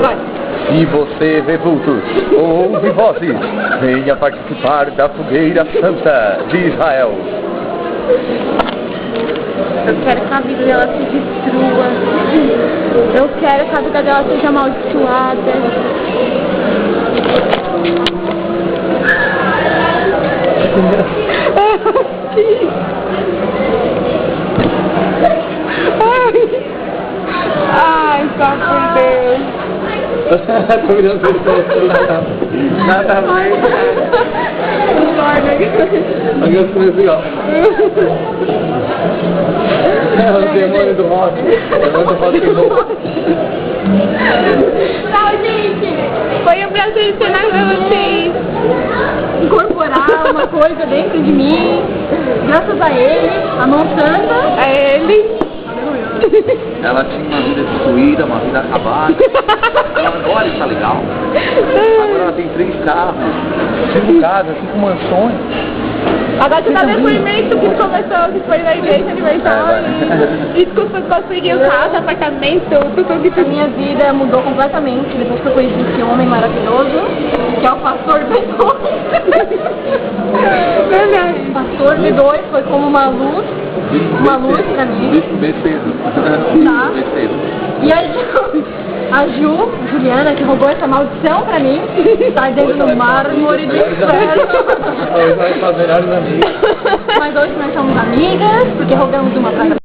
Vai. Se você vê vultos ou ouve vozes, venha participar da fogueira santa de Israel. Eu quero que a vida dela se destrua. Eu quero que a vida dela seja amaldiçoada. Ai, só por Deus. Tô virando pessoa. Nada a ver. Aqui eu fui assim, ó. É o demônio do rock. O demônio do rock and roll. Tchau, gente. Foi um prazer ensinar pra vocês. Incorporar uma coisa dentro de mim. Graças a ele, a mão santa. A ele. Ela tinha uma vida destruída, uma vida acabada. Ela agora está legal. Agora ela tem 3 carros, 5 casas, 5 mansões. Agora você dá depoimento que começou, que foi na igreja aniversário. Desculpa, conseguiu casa, apartamento, tudo que a minha vida mudou completamente depois que eu conheci esse homem maravilhoso, que é o pastor B2. O pastor B2 foi como uma luz pra mim. Besteiro. Tá. E a Juliana, que roubou essa maldição pra mim, tá dentro do mármore do inferno. Hoje vai fazer melhores amigos. Mas hoje nós somos amigas, porque roubamos uma pra